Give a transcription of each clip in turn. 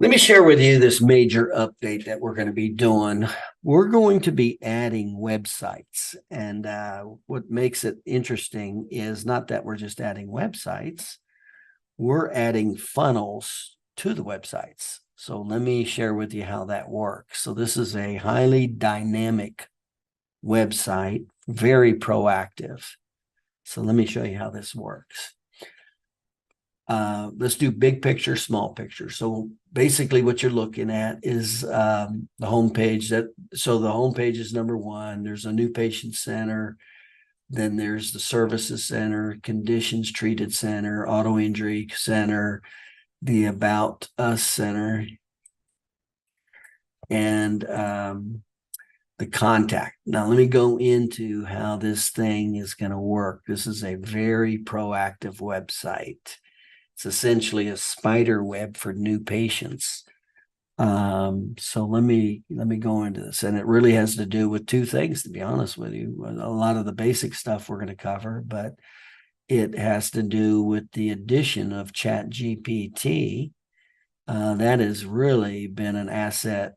Let me share with you this major update that we're going to be doing. We're going to be adding websites. And what makes it interesting is not that we're just adding websites, we're adding funnels to the websites. So let me share with you how that works. So this is a highly dynamic website, very proactive. So let me show you how this works. Let's do big picture, small picture. So basically what you're looking at is the homepage. So the homepage is number one. There's a new patient center. Then there's the services center, conditions treated center, auto injury center, the about us center, and the contact. Now, let me go into how this thing is going to work. This is a very proactive website. It's essentially a spider web for new patients. So let me go into this, and it really has to do with two things, to be honest with you. A lot of the basic stuff we're going to cover, but it has to do with the addition of Chat GPT. That has really been an asset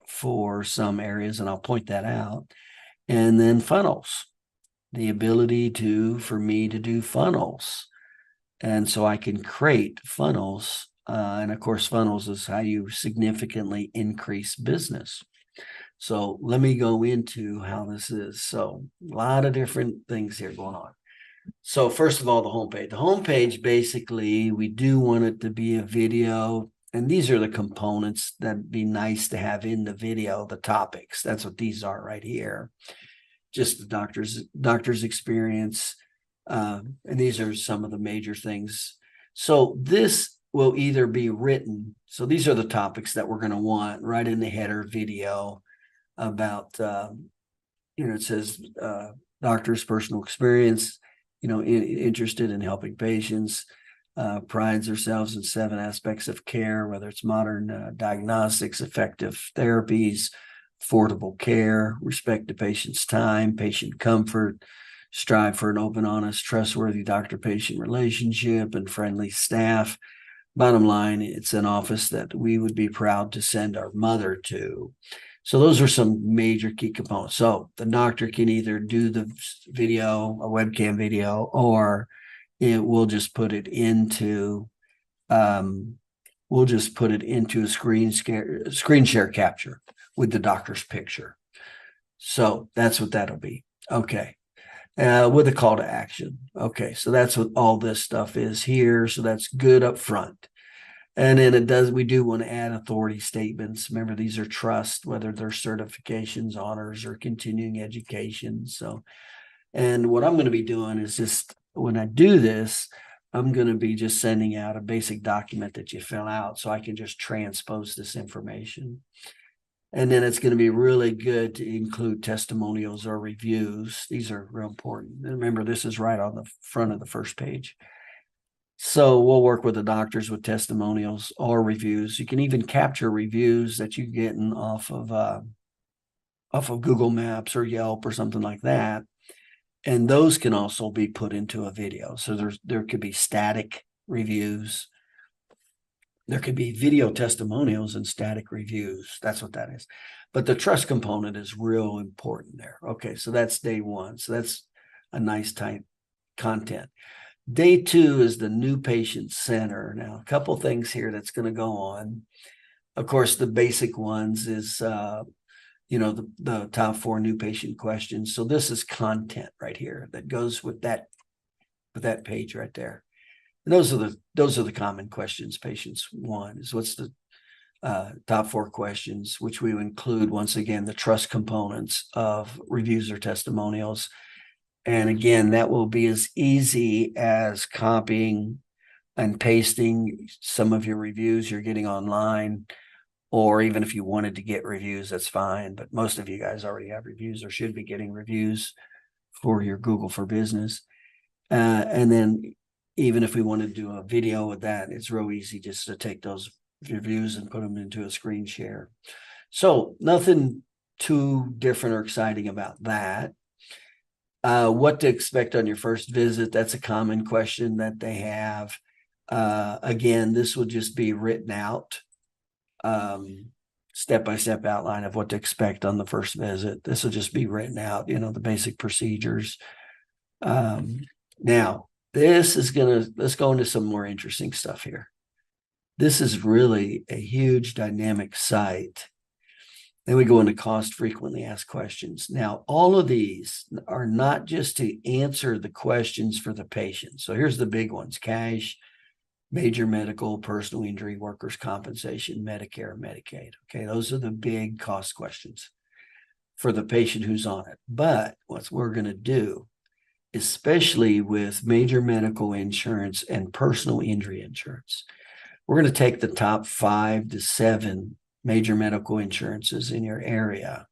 for some areas, and I'll point that out. And then funnels, the ability for me to do funnels. And so I can create funnels. And of course, funnels is how you significantly increase business. So let me go into how this is. So a lot of different things here going on. So first of all, the homepage. The homepage, basically, we do want it to be a video. And these are the components that'd be nice to have in the video, the topics. That's what these are right here. Just the doctor's experience. And these are some of the major things. So this will either be written. So these are the topics that we're going to want right in the header video about, it says doctor's personal experience, interested in helping patients, prides ourselves in 7 aspects of care, whether it's modern diagnostics, effective therapies, affordable care, respect the patient's time, patient comfort, strive for an open, honest, trustworthy doctor-patient relationship, and friendly staff. Bottom line, it's an office that we would be proud to send our mother to. So those are some major key components. So the doctor can either do the video, a webcam video, or we'll just put it into a screen share capture with the doctor's picture. So that's what that'll be. Okay. With a call to action. Okay, so that's what all this stuff is here. So that's good up front. And then we do want to add authority statements. Remember, these are trust, whether they're certifications, honors, or continuing education. So, and what I'm going to be doing is just when I do this, I'm going to be just sending out a basic document that you fill out so I can just transpose this information. And then it's going to be really good to include testimonials or reviews. These are real important. And remember, this is right on the front of the first page. So we'll work with the doctors with testimonials or reviews. You can even capture reviews that you're getting off of Google Maps or Yelp or something like that. And those can also be put into a video. So there could be static reviews. There could be video testimonials and static reviews. That's what that is. But the trust component is real important there. Okay, so that's day one. So that's a nice type content. Day two is the new patient center. Now, a couple things here that's going to go on. Of course, the basic ones is, the top 4 new patient questions. So this is content right here that goes with that page right there. And those are the common questions patients want. Is what's the top 4 questions, which we would include once again the trust components of reviews or testimonials. And again, that will be as easy as copying and pasting some of your reviews you're getting online, or even if you wanted to get reviews, that's fine. But most of you guys already have reviews or should be getting reviews for your Google for Business. And then even if we want to do a video with that, it's real easy just to take those reviews and put them into a screen share. So nothing too different or exciting about that. What to expect on your first visit, that's a common question that they have. Again, this will just be written out step-by-step outline of what to expect on the first visit. This will just be written out, the basic procedures. Now, let's go into some more interesting stuff here. This is really a huge dynamic site. Then we go into cost frequently asked questions. Now, all of these are not just to answer the questions for the patient. So here's the big ones: cash, major medical, personal injury, workers' compensation, Medicare, Medicaid. Okay, those are the big cost questions for the patient who's on it. But what we're going to do, especially with major medical insurance and personal injury insurance, we're going to take the top 5 to 7 major medical insurances in your area.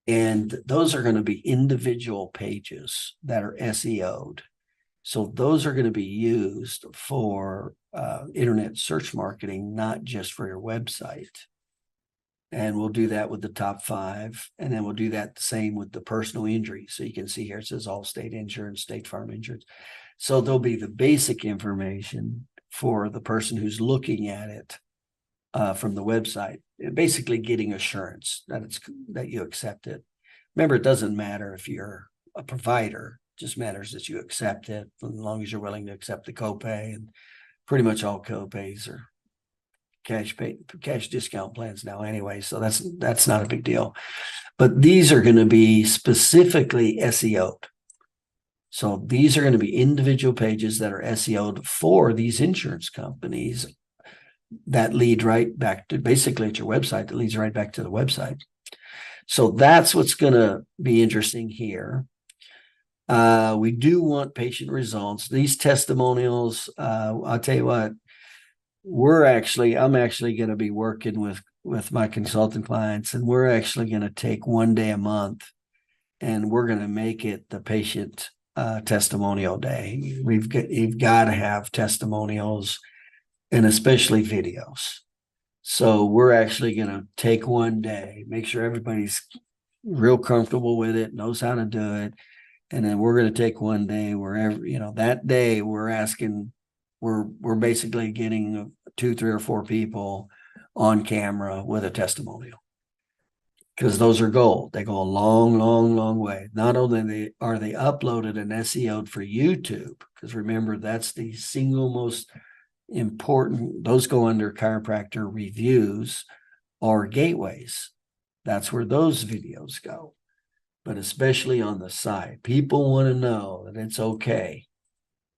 And those are going to be individual pages that are SEO'd. So those are going to be used for internet search marketing, not just for your website. And we'll do that with the top 5. And then we'll do that the same with the personal injury. So you can see here, it says Allstate Insurance, State Farm Insurance. So there'll be the basic information for the person who's looking at it from the website, basically getting assurance that you accept it. Remember, it doesn't matter if you're a provider, it just matters that you accept it, as long as you're willing to accept the copay. And pretty much all copays are cash discount plans now anyway, so that's not a big deal. But these are going to be specifically SEO'd. So these are going to be individual pages that are SEO'd for these insurance companies that lead right back to basically at your website, that leads right back to the website. So that's what's going to be interesting here. We do want patient results. These testimonials, I'll tell you what, I'm actually going to be working with my consultant clients, and we're actually going to take one day a month, and we're going to make it the patient testimonial day. You've got to have testimonials, and especially videos. So we're actually going to take one day, make sure everybody's real comfortable with it, knows how to do it. And then we're going to take one day wherever, that day we're basically getting 2, 3, or 4 people on camera with a testimonial, because those are gold. They go a long, long, long way. Not only are they uploaded and SEO'd for YouTube, because remember, that's the single most important. Those go under chiropractor reviews or gateways. That's where those videos go. But especially on the site, people want to know that it's okay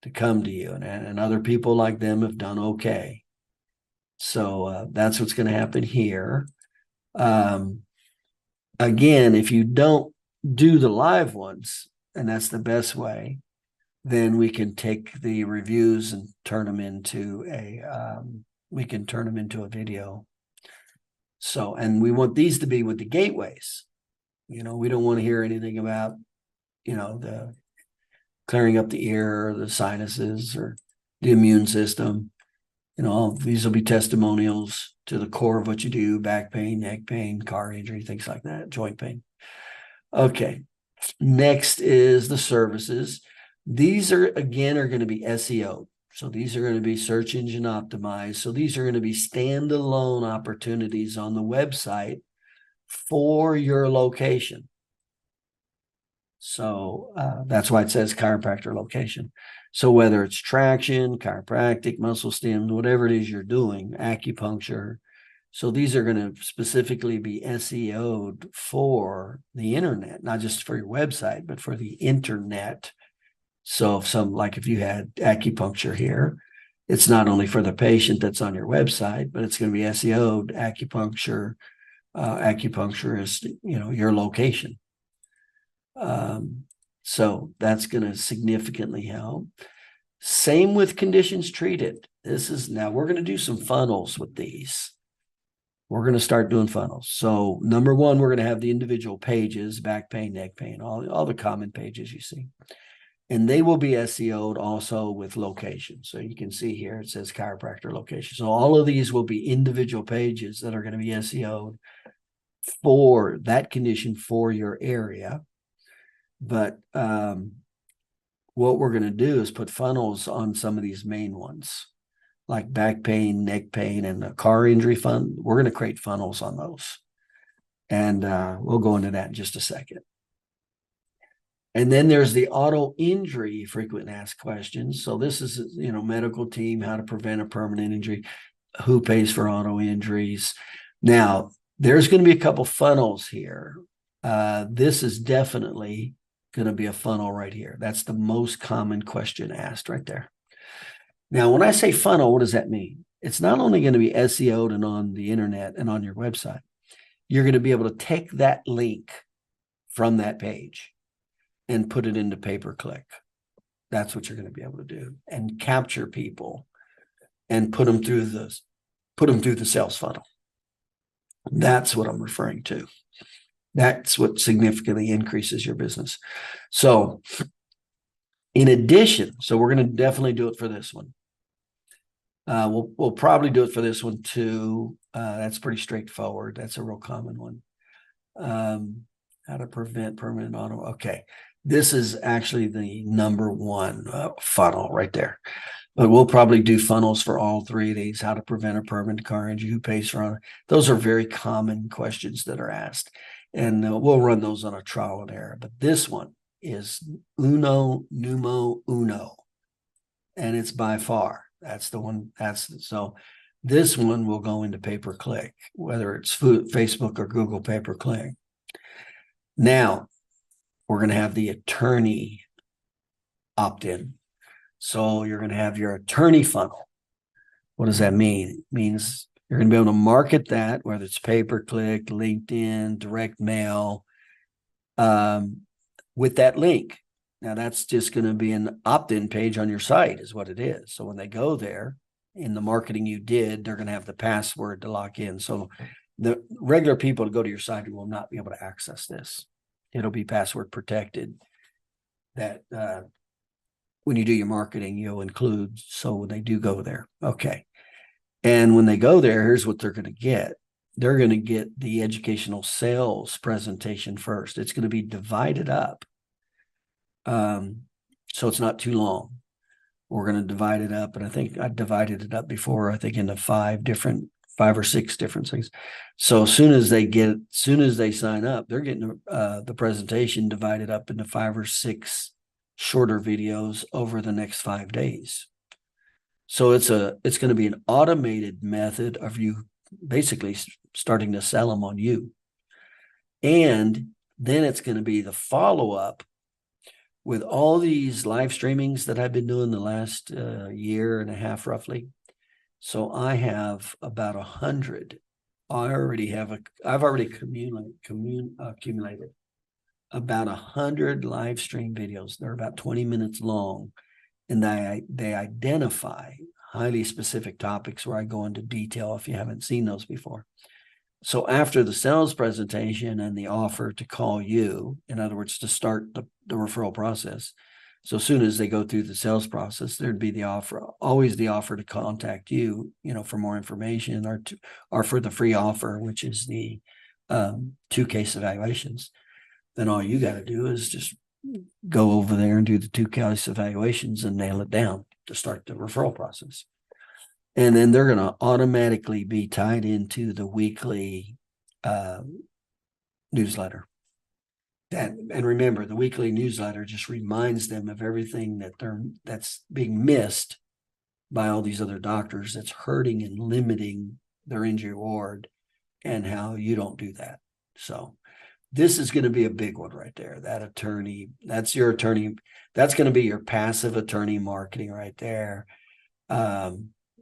to come to you, and other people like them have done okay. So that's what's going to happen here. Again, if you don't do the live ones, and that's the best way, then we can take the reviews and turn them into a video. So, and we want these to be with the gateways. We don't want to hear anything about, the clearing up the ear or the sinuses or the immune system. These will be testimonials to the core of what you do: back pain, neck pain, car injury, things like that, joint pain. Okay. Next is the services. These are going to be SEO. So these are going to be search engine optimized. So these are going to be standalone opportunities on the website for your location. So that's why it says chiropractor location. So whether it's traction, chiropractic, muscle stim, whatever it is you're doing, acupuncture. So these are going to specifically be SEO'd for the internet, not just for your website, but for the internet. So if you had acupuncture here, it's not only for the patient that's on your website, but it's going to be SEO'd acupuncture, acupuncturist, your location. So that's going to significantly help. Same with conditions treated. Now we're going to do some funnels with these. We're going to start doing funnels. So number 1, we're going to have the individual pages: back pain, neck pain, all the common pages you see. And they will be SEO'd also with location. So you can see here, it says chiropractor location. So all of these will be individual pages that are going to be SEO'd for that condition for your area. But what we're going to do is put funnels on some of these main ones. like back pain, neck pain, and a car injury fund. We're going to create funnels on those. And we'll go into that in just a second. And then there's the auto injury frequent asked questions. So this is, medical team, how to prevent a permanent injury, who pays for auto injuries. Now, there's going to be a couple funnels here. This is definitely going to be a funnel right here. That's the most common question asked right there. Now, when I say funnel, what does that mean? It's not only going to be SEO'd and on the internet and on your website. You're going to be able to take that link from that page and put it into pay-per-click. That's what you're going to be able to do, and capture people and put them through the sales funnel. That's what I'm referring to. That's what significantly increases your business. So in addition, we're going to definitely do it for this one. We'll probably do it for this one too. That's pretty straightforward. That's a real common one. How to prevent permanent auto. Okay. This is actually the number one funnel right there. But we'll probably do funnels for all three of these. How to prevent a permanent car injury, who pays for it. Those are very common questions that are asked. And we'll run those on a trial and error. But this one is uno numero uno. And it's by far. That's the one. So this one will go into pay-per-click, whether it's Facebook or Google pay-per-click. Now, we're going to have the attorney opt-in. So you're going to have your attorney funnel. What does that mean? It means you're going to be able to market that, whether it's pay-per-click, LinkedIn, direct mail, with that link. Now, that's just going to be an opt-in page on your site is what it is. So when they go there, in the marketing you did, they're going to have the password to lock in. So the regular people to go to your site will not be able to access this. It'll be password protected. That when you do your marketing, you'll include so when they do go there. Okay. And when they go there, here's what they're going to get. They're going to get the educational sales presentation first. It's going to be divided up. So it's not too long. We're going to divide it up. And I think I divided it up before, I think into five or six different things. So as soon as they sign up, they're getting the presentation divided up into 5 or 6 shorter videos over the next 5 days. So it's going to be an automated method of you basically starting to sell them on you. And then it's going to be the follow-up with all these live streamings that I've been doing the last year and a half, roughly. So I have about 100. I've already accumulated about 100 live stream videos. They're about 20 minutes long, and they identify highly specific topics where I go into detail if you haven't seen those before. So after the sales presentation and the offer to call you, in other words, to start the referral process. So as soon as they go through the sales process, there'd be always the offer to contact you, for more information or for the free offer, which is the 2 case evaluations. Then all you got to do is just go over there and do the 2 case evaluations and nail it down to start the referral process. And then they're going to automatically be tied into the weekly newsletter. And remember, the weekly newsletter just reminds them of everything that's being missed by all these other doctors that's hurting and limiting their injury ward, and how you don't do that. So this is going to be a big one right there. That's your attorney. That's going to be your passive attorney marketing right there.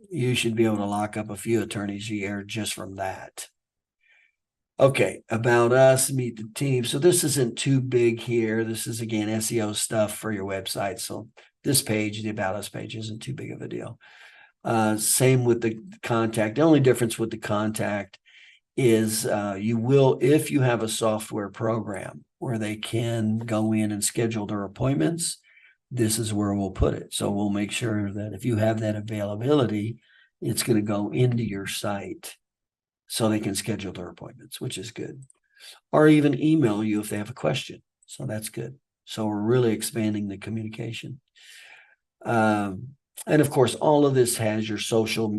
You should be able to lock up a few attorneys a year just from that. Okay, about us, meet the team. So this isn't too big here. This is, again, SEO stuff for your website. So this page, the About Us page, isn't too big of a deal. Same with the contact. The only difference with the contact is you will, if you have a software program where they can go in and schedule their appointments, this is where we'll put it. So we'll make sure that if you have that availability, it's going to go into your site so they can schedule their appointments, which is good. Or even email you if they have a question. So that's good. So we're really expanding the communication. And of course, all of this has your social,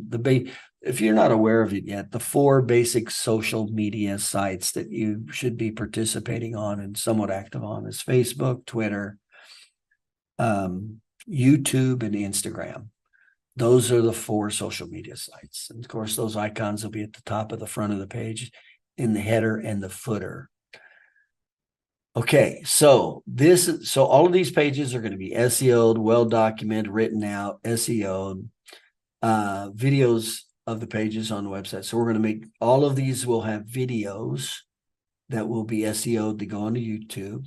if you're not aware of it yet, the 4 basic social media sites that you should be participating on and somewhat active on is Facebook, Twitter, YouTube, and Instagram. Those are the 4 social media sites. And of course, those icons will be at the top of the front of the page, in the header and the footer. Okay, so all of these pages are going to be SEO'd, well documented, written out, SEO'd, videos of the pages on the website. So we're going to make all of these will have videos that will be SEO'd to go onto YouTube.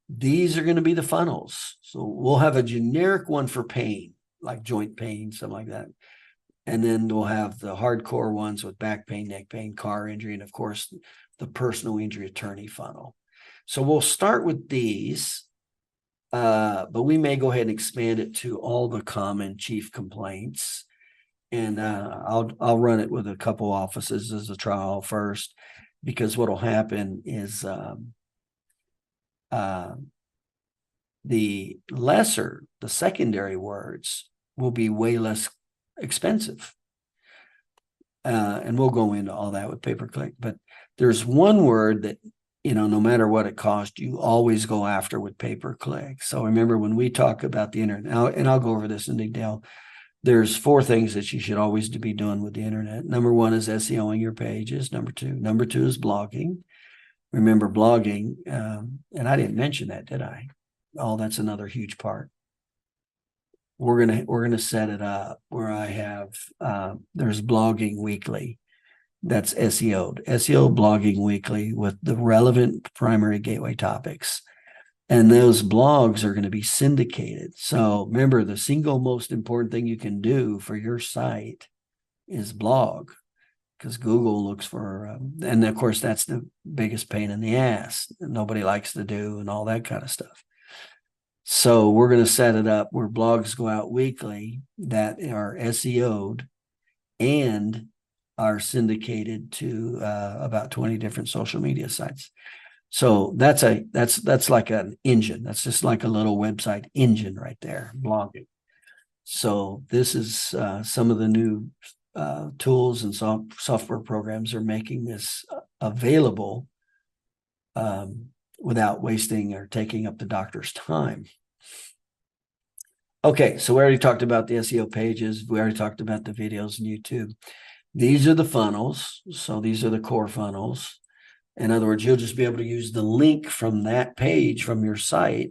These are going to be the funnels. So we'll have a generic one for pain, like joint pain, something like that. And then we'll have the hardcore ones with back pain, neck pain, car injury, and of course, the personal injury attorney funnel. So we'll start with these, but we may go ahead and expand it to all the common chief complaints. And I'll run it with a couple offices as a trial first, because what will happen is the secondary words will be way less expensive. And we'll go into all that with pay-per-click. But there's one word that, no matter what it costs, you always go after with pay-per-click. So remember, when we talk about the internet, and I'll go over this in detail, there's 4 things that you should always be doing with the internet. Number 1 is SEOing your pages. Number two is blogging. Remember, blogging, and I didn't mention that, did I? Oh, that's another huge part. We're gonna set it up where I have there's blogging weekly. That's SEO'd. SEO blogging weekly with the relevant primary gateway topics. And those blogs are going to be syndicated. So remember, the single most important thing you can do for your site is blog, because Google looks for, and of course, that's the biggest pain in the ass that nobody likes to do and all that kind of stuff. So we're going to set it up where blogs go out weekly that are SEO'd and are syndicated to about 20 different social media sites. So that's like an engine. That's just like a little website engine right there, blogging. So this is some of the new tools and software programs are making this available without wasting or taking up the doctor's time. Okay, so we already talked about the SEO pages. We already talked about the videos on YouTube. These are the funnels. So these are the core funnels. In other words, you'll just be able to use the link from that page from your site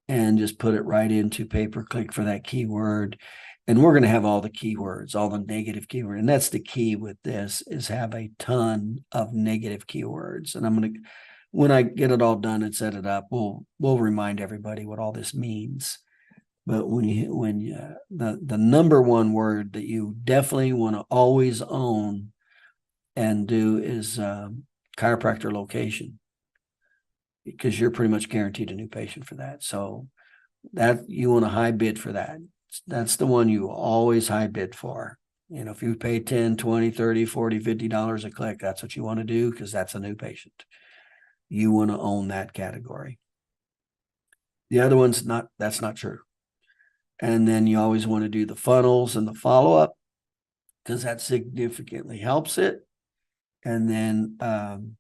and just put it right into pay-per-click for that keyword. And we're going to have all the keywords, all the negative keywords. And that's the key with this, is have a ton of negative keywords. And when I get it all done and set it up, we'll remind everybody what all this means. But the number 1 word that you definitely want to always own and do is chiropractor location, because you're pretty much guaranteed a new patient for that. So that you want a high bid for that. That's the one you always high bid for. If you pay $10, $20, $30, $40, $50 a click, that's what you want to do, because that's a new patient. You want to own that category. The other one's that's not true. And then you always want to do the funnels and the follow-up, because that significantly helps it. And then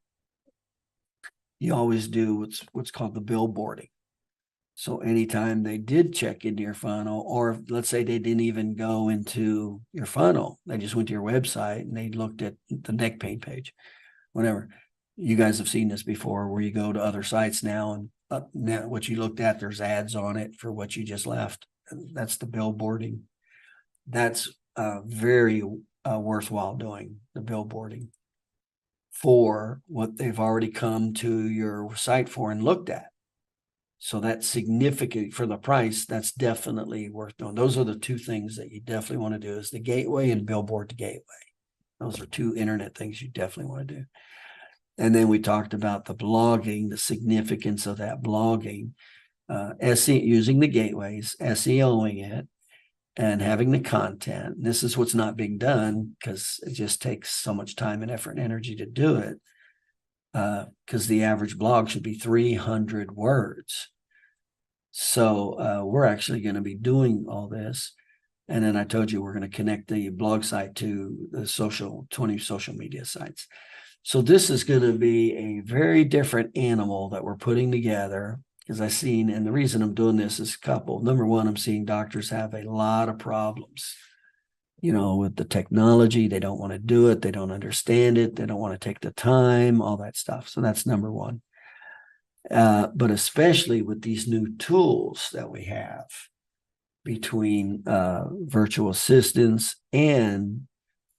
you always do what's called the billboarding. So anytime they did check into your funnel, or let's say they didn't even go into your funnel, they just went to your website and they looked at the neck pain page, whatever. You guys have seen this before, where you go to other sites now, and now what you looked at, there's ads on it for what you just left. That's the billboarding. That's very worthwhile doing, the billboarding, for what they've already come to your site for and looked at. So that's significant for the price. That's definitely worth doing. Those are the 2 things that you definitely want to do, is the gateway and billboard to gateway. Those are 2 internet things you definitely want to do. And then we talked about the blogging, the significance of that blogging, using the gateways, SEOing it, and having the content. And this is what's not being done, because it just takes so much time and effort and energy to do it. Because the average blog should be 300 words. So we're actually going to be doing all this. And then I told you we're going to connect the blog site to the 20 social media sites. So this is going to be a very different animal that we're putting together, because I've seen, and the reason I'm doing this is a couple. Number one, I'm seeing doctors have a lot of problems, with the technology. They don't want to do it. They don't understand it. They don't want to take the time, all that stuff. So that's number one. But especially with these new tools that we have between virtual assistants and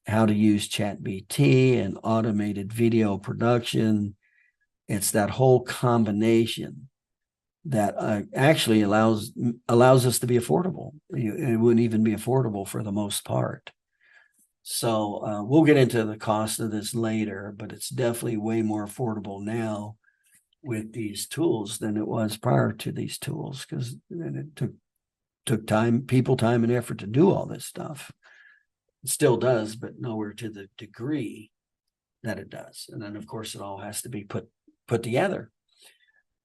how to use ChatGPT and automated video production. It's that whole combination that actually allows us to be affordable. It wouldn't even be affordable for the most part. So we'll get into the cost of this later, but it's definitely way more affordable now with these tools than it was prior to these tools, because it took time, people, time, and effort to do all this stuff. It still does, but nowhere to the degree that it does. And then, of course, it all has to be put together.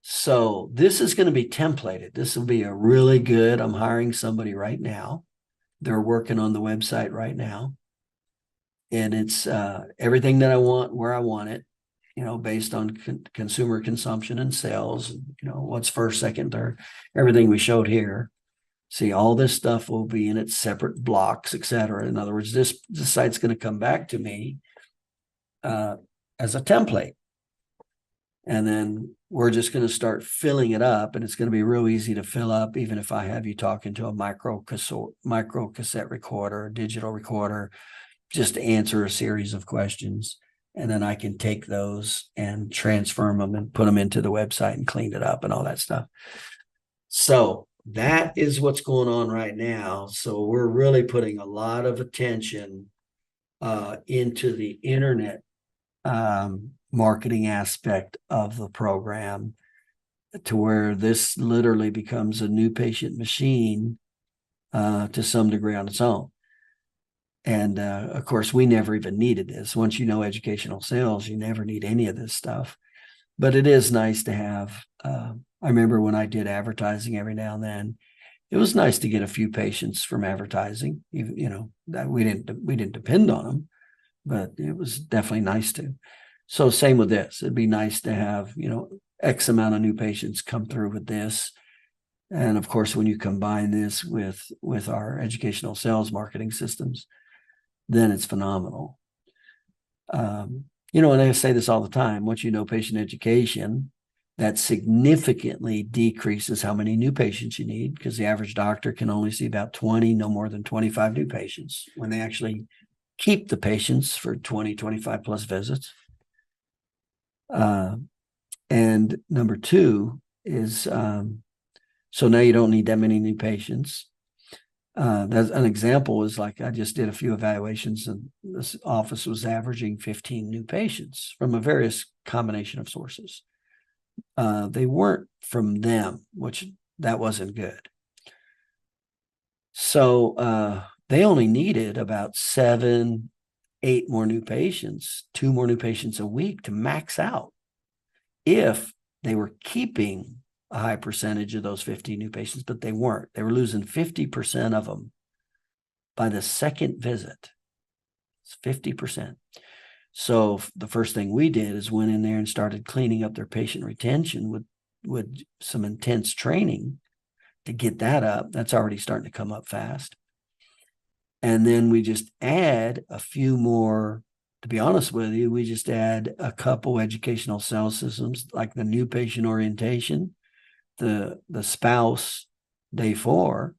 So this is going to be templated. This will be a really good, I'm hiring somebody right now. They're working on the website right now. And it's everything that I want, where I want it, based on consumer consumption and sales, what's first, second, third, everything we showed here. See, all this stuff will be in its separate blocks, et cetera. In other words, this site's going to come back to me as a template. And then we're just going to start filling it up, and it's going to be real easy to fill up, even if I have you talking to a micro cassette recorder, a digital recorder, just to answer a series of questions. And then I can take those and transform them and put them into the website and clean it up and all that stuff. So that is what's going on right now. So we're really putting a lot of attention into the internet marketing aspect of the program, to where this literally becomes a new patient machine to some degree on its own. And of course, we never even needed this. Once you know educational sales, you never need any of this stuff. But it is nice to have. I remember when I did advertising every now and then, it was nice to get a few patients from advertising. That we didn't depend on them, but it was definitely nice to. So same with this. It'd be nice to have, X amount of new patients come through with this. And of course, when you combine this with our educational sales marketing systems, then it's phenomenal. And I say this all the time, once you know patient education, that significantly decreases how many new patients you need, because the average doctor can only see about 20, no more than 25 new patients, when they actually keep the patients for 20, 25 plus visits. And number two is, so now you don't need that many new patients. That's an example is like, I just did a few evaluations, and this office was averaging 15 new patients from a various combination of sources. They weren't from them, which that wasn't good. So they only needed about 7, 8 more new patients, 2 more new patients a week to max out, if they were keeping a high percentage of those 50 new patients, but they weren't. They were losing 50% of them by the second visit. It's 50%. So the first thing we did is went in there and started cleaning up their patient retention with some intense training to get that up. That's already starting to come up fast. And then we just add a few more. To be honest with you, we just add a couple educational sales systems, like the new patient orientation, the spouse day 4,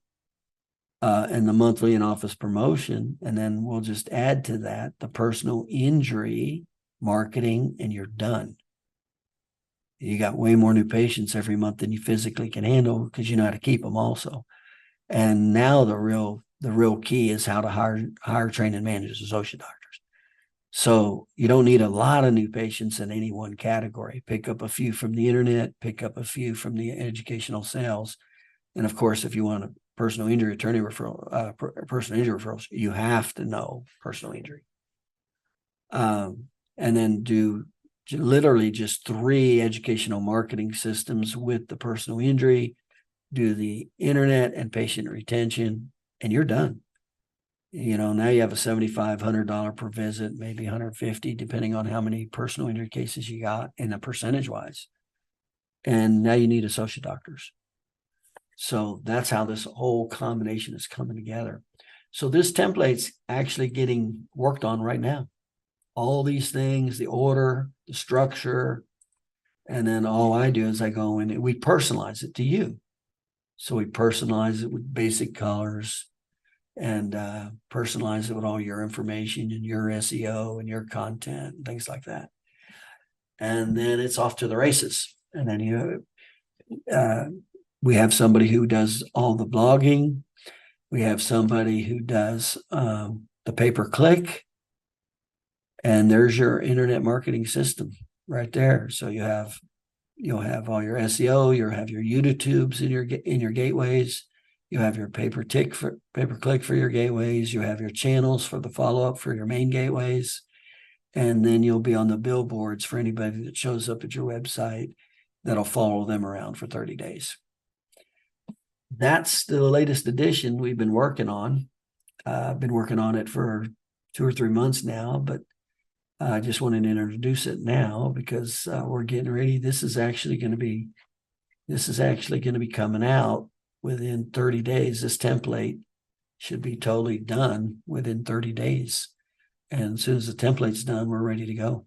and the monthly in-office promotion. And then we'll just add to that the personal injury marketing, and you're done. You got way more new patients every month than you physically can handle, because you know how to keep them also. And now the real key is how to hire, train, and manage associate doctors. So you don't need a lot of new patients in any one category. Pick up a few from the internet, pick up a few from the educational sales. And of course, if you want a personal injury attorney referral, personal injury referrals, you have to know personal injury. And then do literally just 3 educational marketing systems with the personal injury, do the internet and patient retention, and you're done. Now you have a $7,500 per visit, maybe 150, depending on how many personal injury cases you got in a percentage wise. And now you need associate doctors. So that's how this whole combination is coming together. So this template's actually getting worked on right now. All these things, the order, the structure, and then all I do is I go in and we personalize it to you. So we personalize it with basic colors and personalize it with all your information and your SEO and your content and things like that. And then it's off to the races. And then we have somebody who does all the blogging. We have somebody who does the pay-per-click. And there's your internet marketing system right there. So you'll have all your SEO, you'll have your YouTubes in your gateways, you have your pay-per-click for your gateways, you have your channels for the follow-up for your main gateways, and then you'll be on the billboards for anybody that shows up at your website that'll follow them around for 30 days. That's the latest edition we've been working on. I've been working on it for 2 or 3 months now, but I just wanted to introduce it now because we're getting ready. This is actually going to be coming out within 30 days. This template should be totally done within 30 days. And as soon as the template's done, we're ready to go.